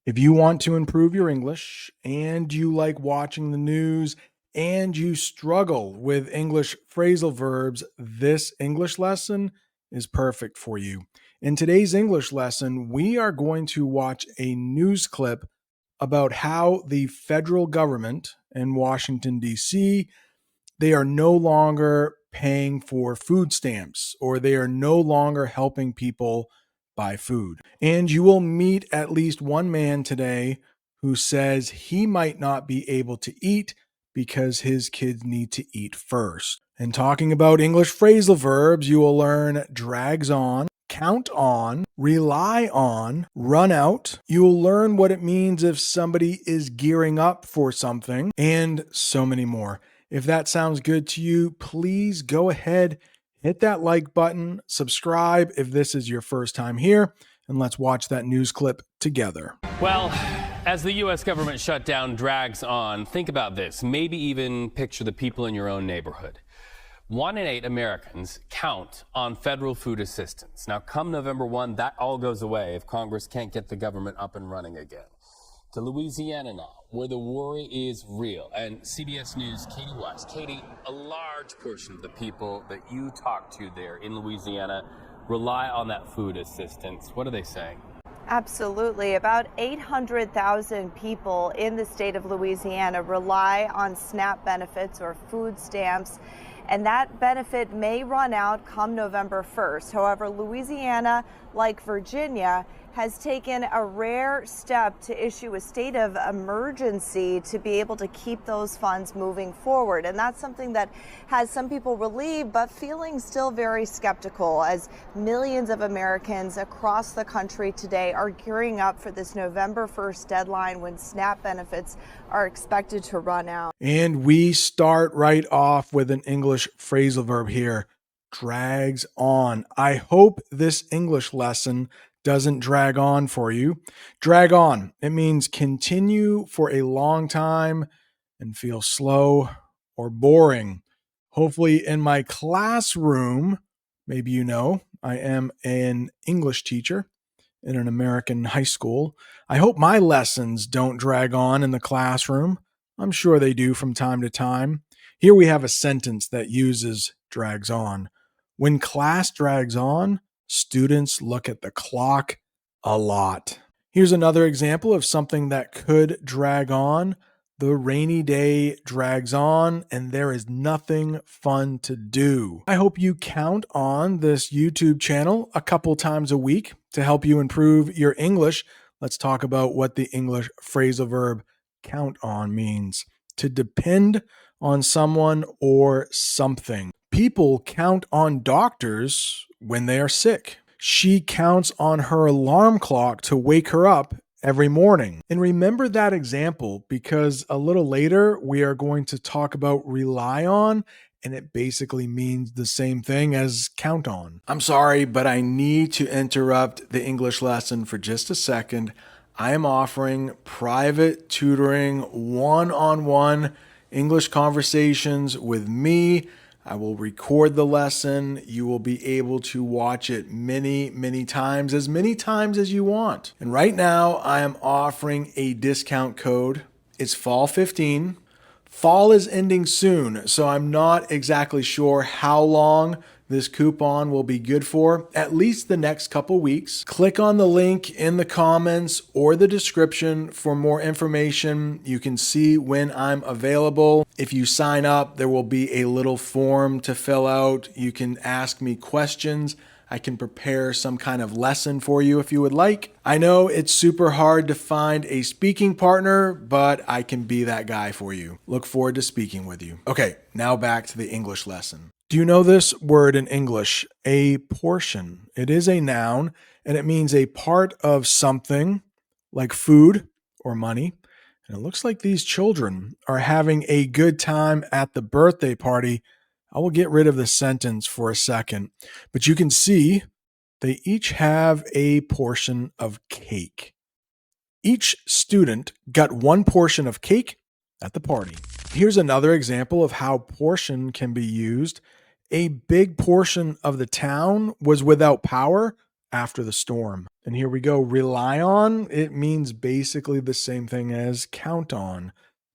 If you want to improve your English and you like watching the news and you struggle with English phrasal verbs, this English lesson is perfect for you. In today's English lesson, we are going to watch a news clip about how the federal government in Washington, D.C., they are no longer paying for food stamps or they are no longer helping people buy food. And you will meet at least one man today who says he might not be able to eat because his kids need to eat first. And talking about English phrasal verbs, you will learn drags on, count on, rely on, run out. You will learn what it means if somebody is gearing up for something, and so many more. If that sounds good to you, please go ahead, hit that like button, subscribe if this is your first time here, and let's watch that news clip together. Well, as the U.S. government shutdown drags on, think about this. Maybe even picture the people in your own neighborhood. 1 in 8 Americans count on federal food assistance. Now, come November 1, that all goes away if Congress can't get the government up and running again. To Louisiana now, where the worry is real. And CBS News' Katie West. Katie, a large portion of the people that you talk to there in Louisiana rely on that food assistance. What are they saying? Absolutely. About 800,000 people in the state of Louisiana rely on SNAP benefits or food stamps, and that benefit may run out come November 1st. However, Louisiana, like Virginia, has taken a rare step to issue a state of emergency to be able to keep those funds moving forward. And that's something that has some people relieved, but feeling still very skeptical as millions of Americans across the country today are gearing up for this November 1st deadline when SNAP benefits are expected to run out. And we start right off with an English phrasal verb here, drags on. I hope this English lesson doesn't drag on for you. Drag on, it means continue for a long time and feel slow or boring. Hopefully in my classroom, maybe you know, I am an English teacher in an American high school. I hope my lessons don't drag on in the classroom. I'm sure they do from time to time. Here we have a sentence that uses drags on. When class drags on, students look at the clock a lot. Here's another example of something that could drag on. The rainy day drags on and there is nothing fun to do. I hope you count on this YouTube channel a couple times a week to help you improve your English. Let's talk about what the English phrasal verb count on means. To depend on someone or something. People count on doctors when they are sick. She counts on her alarm clock to wake her up every morning. And remember that example because a little later we are going to talk about rely on, and it basically means the same thing as count on. I'm sorry, but I need to interrupt the English lesson for just a second. I am offering private tutoring, one-on-one English conversations with me. I will record the lesson. You will be able to watch it many times as you want. And right now, I am offering a discount code. It's Fall 15. Fall is ending soon, so I'm not exactly sure how long this coupon will be good for, at least the next couple weeks. Click on the link in the comments or the description for more information. You can see when I'm available. If you sign up, there will be a little form to fill out. You can ask me questions. I can prepare some kind of lesson for you if you would like. I know it's super hard to find a speaking partner, but I can be that guy for you. Look forward to speaking with you. Okay, now back to the English lesson. Do you know this word in English? A portion. It is a noun, and it means a part of something like food or money. And it looks like these children are having a good time at the birthday party. I will get rid of the sentence for a second, but you can see they each have a portion of cake. Each student got one portion of cake at the party. Here's another example of how portion can be used. A big portion of the town was without power after the storm. And here we go. Rely on, it means basically the same thing as count on.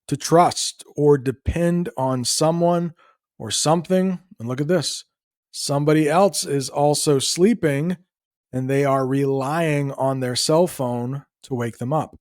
To trust or depend on someone or something. And look at this. Somebody else is also sleeping and they are relying on their cell phone to wake them up.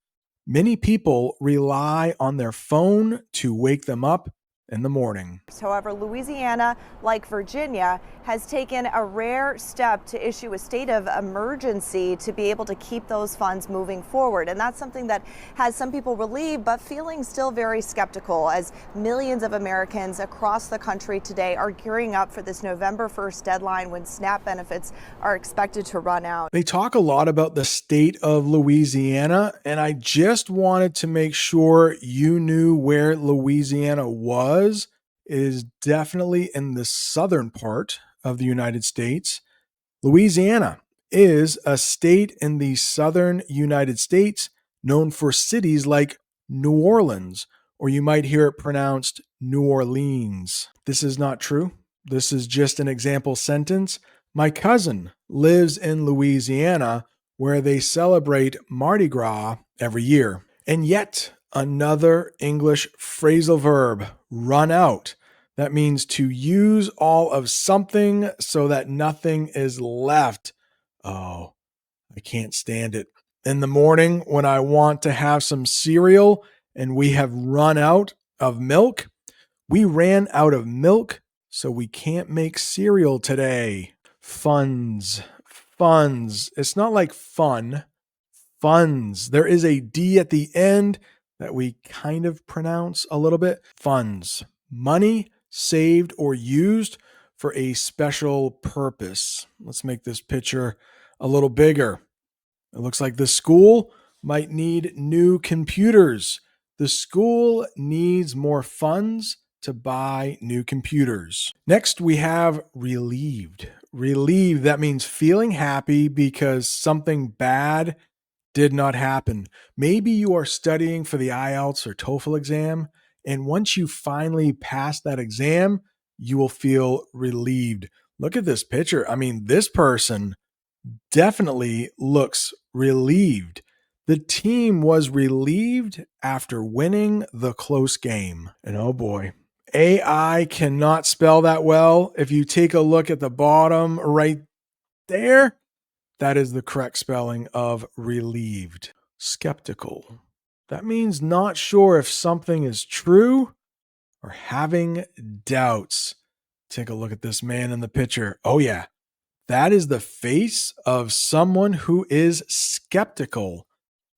Many people rely on their phone to wake them up in the morning. However, Louisiana, like Virginia, has taken a rare step to issue a state of emergency to be able to keep those funds moving forward. And that's something that has some people relieved, but feeling still very skeptical as millions of Americans across the country today are gearing up for this November 1st deadline when SNAP benefits are expected to run out. They talk a lot about the state of Louisiana, and I just wanted to make sure you knew where Louisiana was. It is definitely in the southern part of the United States. Louisiana is a state in the southern United States known for cities like New Orleans, or you might hear it pronounced New Orleans. This is not true. This is just an example sentence. My cousin lives in Louisiana where they celebrate Mardi Gras every year. And yet another English phrasal verb, run out. That means to use all of something so that nothing is left. Oh, I can't stand it. In the morning when I want to have some cereal and we have run out of milk, we ran out of milk, so we can't make cereal today. Funds. It's not like fun. Funds. There is a D at the end that we kind of pronounce a little bit. Funds. Money saved or used for a special purpose. Let's make this picture a little bigger. It looks like the school might need new computers. The school needs more funds to buy new computers. Next, we have relieved. Relieved, that means feeling happy because something bad did not happen. Maybe you are studying for the IELTS or TOEFL exam, and once you finally pass that exam, you will feel relieved. Look at this picture. I mean, this person definitely looks relieved. The team was relieved after winning the close game. And oh boy, AI cannot spell that well. If you take a look at the bottom right there, that is the correct spelling of relieved. Skeptical. That means not sure if something is true or having doubts. Take a look at this man in the picture. Oh yeah, that is the face of someone who is skeptical.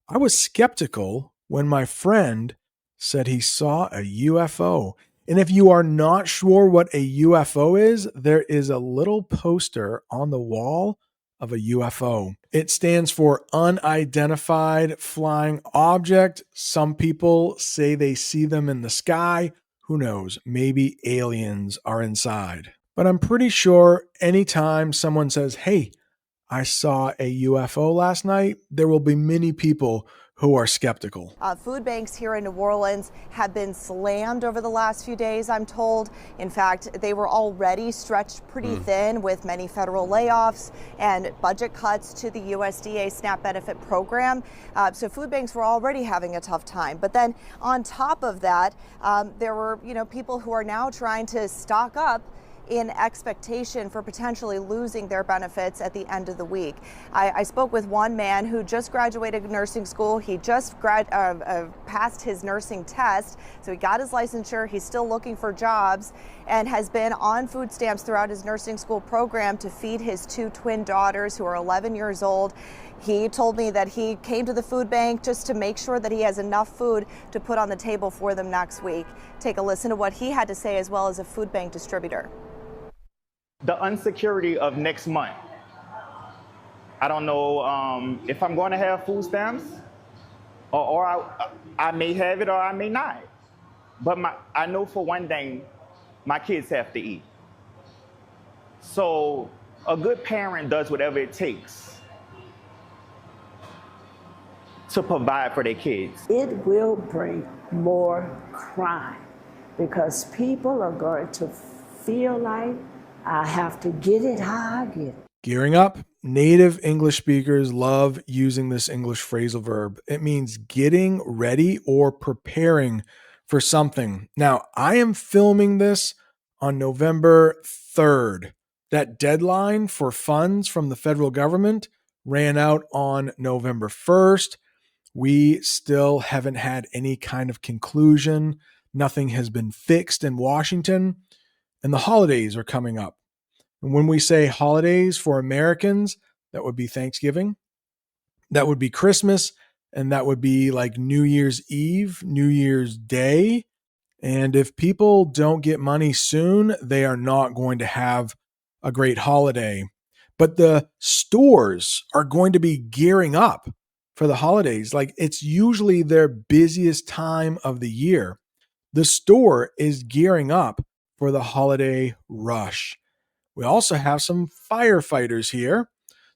I was skeptical when my friend said he saw a UFO. And if you are not sure what a UFO is, there is a little poster on the wall of a UFO. It stands for unidentified flying object. Some people say they see them in the sky. Who knows? Maybe aliens are inside. But I'm pretty sure anytime someone says, hey, I saw a UFO last night, there will be many people who are skeptical. Food banks here in New Orleans have been slammed over the last few days, I'm told. In fact, they were already stretched pretty thin with many federal layoffs and budget cuts to the USDA SNAP benefit program. So food banks were already having a tough time. But then on top of that, there were people who are now trying to stock up in expectation for potentially losing their benefits at the end of the week. I spoke with one man who just graduated nursing school. He just passed his nursing test, so he got his licensure. He's still looking for jobs and has been on food stamps throughout his nursing school program to feed his two twin daughters who are 11 years old. He told me that he came to the food bank just to make sure that he has enough food to put on the table for them next week. Take a listen to what he had to say as well as a food bank distributor. The insecurity of next month. I don't know if I'm going to have food stamps, or I may have it or I may not. But I know for one thing, my kids have to eat. So a good parent does whatever it takes to provide for their kids. It will bring more crime because people are going to feel like I have to get it how I get it. Gearing up native English speakers love using this English phrasal verb. It means getting ready or preparing for something. Now, I am filming this on November 3rd. That deadline for funds from the federal government ran out on November 1st. We still haven't had any kind of conclusion. Nothing has been fixed in Washington, and the holidays are coming up. And when we say holidays for Americans, that would be Thanksgiving, that would be Christmas, and that would be like New Year's Eve, New Year's Day. And if people don't get money soon, they are not going to have a great holiday. But the stores are going to be gearing up for the holidays. Like, it's usually their busiest time of the year. The store is gearing up for the holiday rush. We also have some firefighters here.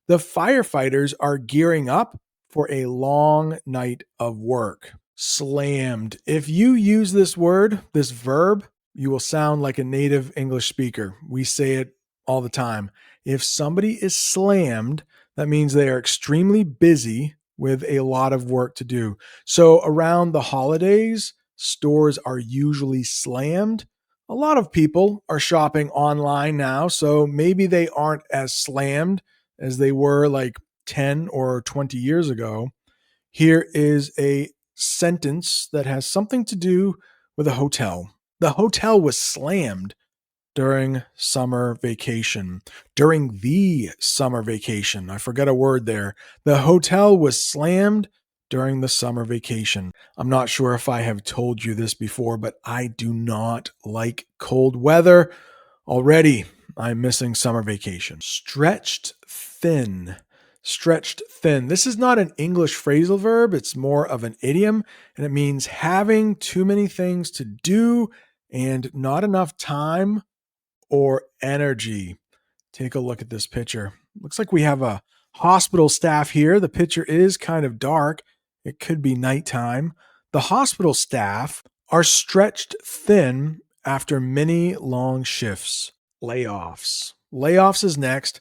The firefighters are gearing up for a long night of work. Slammed. If you use this word, this verb, you will sound like a native English speaker. We say it all the time. If somebody is slammed, that means they are extremely busy with a lot of work to do. So around the holidays, stores are usually slammed. A lot of people are shopping online now, so maybe they aren't as slammed as they were like 10 or 20 years ago. Here is a sentence that has something to do with a hotel. The hotel was slammed during summer vacation. During the summer vacation. I forgot a word there. The hotel was slammed during the summer vacation. I'm not sure if I have told you this before, but I do not like cold weather. Already, I'm missing summer vacation. Stretched thin. Stretched thin. This is not an English phrasal verb. It's more of an idiom, and it means having too many things to do and not enough time or energy. Take a look at this picture. Looks like we have a hospital staff here. The picture is kind of dark. It could be nighttime. The hospital staff are stretched thin after many long shifts. Layoffs. Layoffs is next.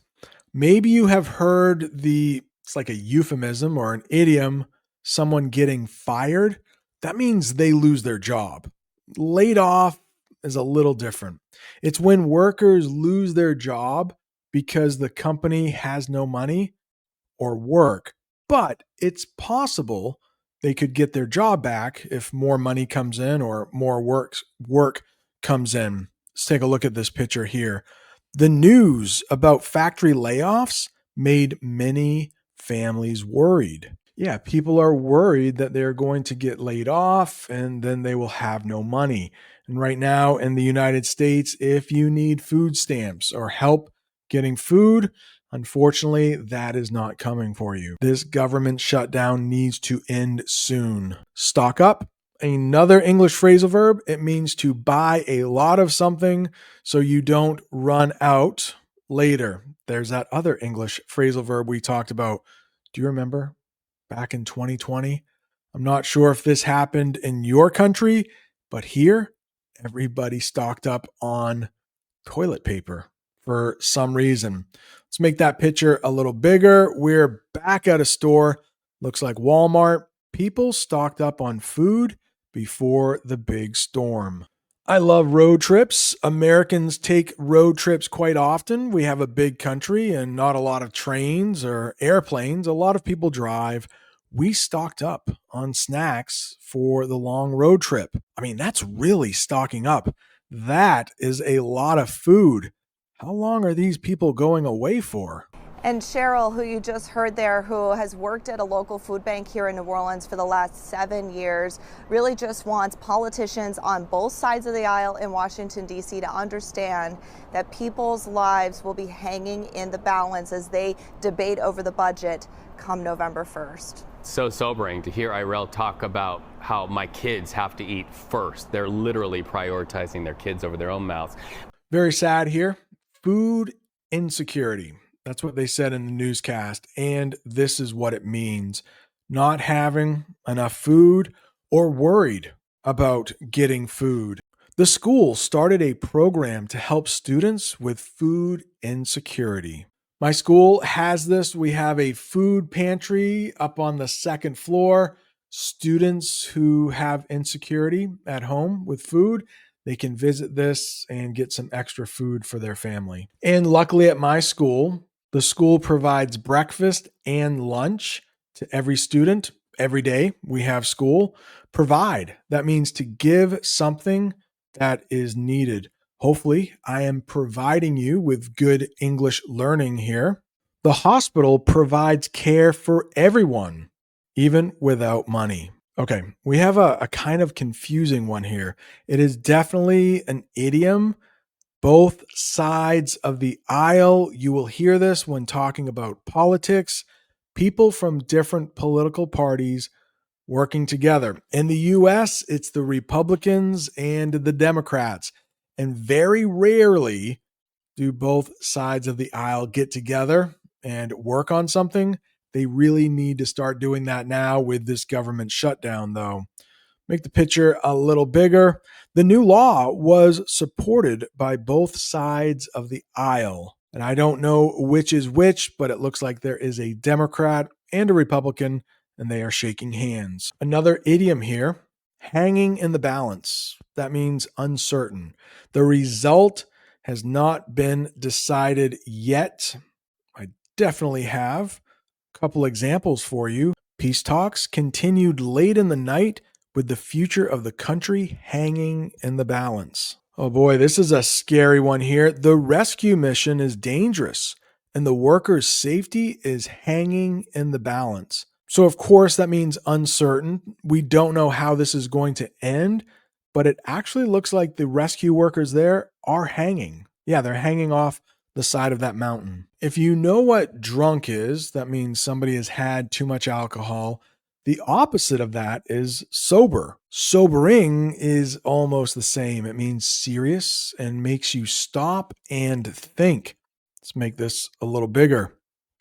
Maybe you have heard it's like a euphemism or an idiom, someone getting fired. That means they lose their job. Laid off is a little different. It's when workers lose their job because the company has no money or work, but it's possible they could get their job back if more money comes in or more work comes in. Let's take a look at this picture here. The news about factory layoffs made many families worried. Yeah, people are worried that they're going to get laid off and then they will have no money. And right now in the United States, if you need food stamps or help getting food, unfortunately, that is not coming for you. This government shutdown needs to end soon. Stock up. Another English phrasal verb. It means to buy a lot of something so you don't run out later. There's that other English phrasal verb we talked about. Do you remember back in 2020? I'm not sure if this happened in your country, but here, everybody stocked up on toilet paper for some reason. Let's make that picture a little bigger. We're back at a store. Looks like Walmart. People stocked up on food before the big storm. I love road trips. Americans take road trips quite often. We have a big country and not a lot of trains or airplanes. A lot of people drive. We stocked up on snacks for the long road trip. I mean, that's really stocking up. That is a lot of food. How long are these people going away for? And Cheryl, who you just heard there, who has worked at a local food bank here in New Orleans for the last 7 years, really just wants politicians on both sides of the aisle in Washington, D.C. to understand that people's lives will be hanging in the balance as they debate over the budget come November 1st. So sobering to hear Irel talk about how my kids have to eat first. They're literally prioritizing their kids over their own mouths. Very sad here. Food insecurity. That's what they said in the newscast. And this is what it means. Not having enough food or worried about getting food. The school started a program to help students with food insecurity. My school has this. We have a food pantry up on the second floor. Students who have insecurity at home with food, they can visit this and get some extra food for their family. And luckily at my school, the school provides breakfast and lunch to every student every day. We have school. Provide. That means to give something that is needed. Hopefully, I am providing you with good English learning here. The hospital provides care for everyone, even without money. Okay, we have a kind of confusing one here. It is definitely an idiom. Both sides of the aisle. You will hear this when talking about politics. People from different political parties working together. In the US, it's the Republicans and the Democrats. And very rarely do both sides of the aisle get together and work on something. They really need to start doing that now with this government shutdown, though. Make the picture a little bigger. The new law was supported by both sides of the aisle. And I don't know which is which, but it looks like there is a Democrat and a Republican, and they are shaking hands. Another idiom here, hanging in the balance. That means uncertain. The result has not been decided yet. I definitely have a couple examples for you. Peace talks continued late in the night with the future of the country hanging in the balance. Oh boy, this is a scary one here. The rescue mission is dangerous and the workers' safety is hanging in the balance. So, of course, that means uncertain. We don't know how this is going to end, but it actually looks like the rescue workers there are hanging. Yeah, they're hanging off the side of that mountain. If you know what drunk is, that means somebody has had too much alcohol. The opposite of that is sober. Sobering is almost the same. It means serious and makes you stop and think. Let's make this a little bigger.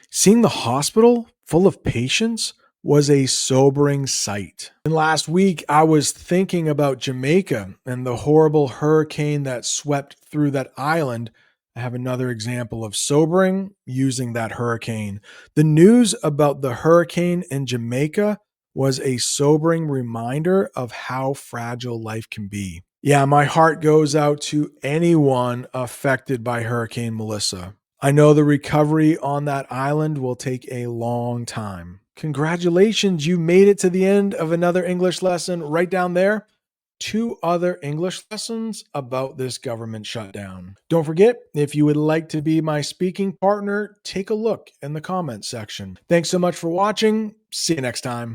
Seeing the hospital full of patients was a sobering sight. And last week, I was thinking about Jamaica and the horrible hurricane that swept through that island. I have another example of sobering using that hurricane. The news about the hurricane in Jamaica was a sobering reminder of how fragile life can be. Yeah, my heart goes out to anyone affected by Hurricane Melissa. I know the recovery on that island will take a long time. Congratulations, you made it to the end of another English lesson right down there. 2 other English lessons about this government shutdown. Don't forget, if you would like to be my speaking partner, take a look in the comments section. Thanks so much for watching. See you next time.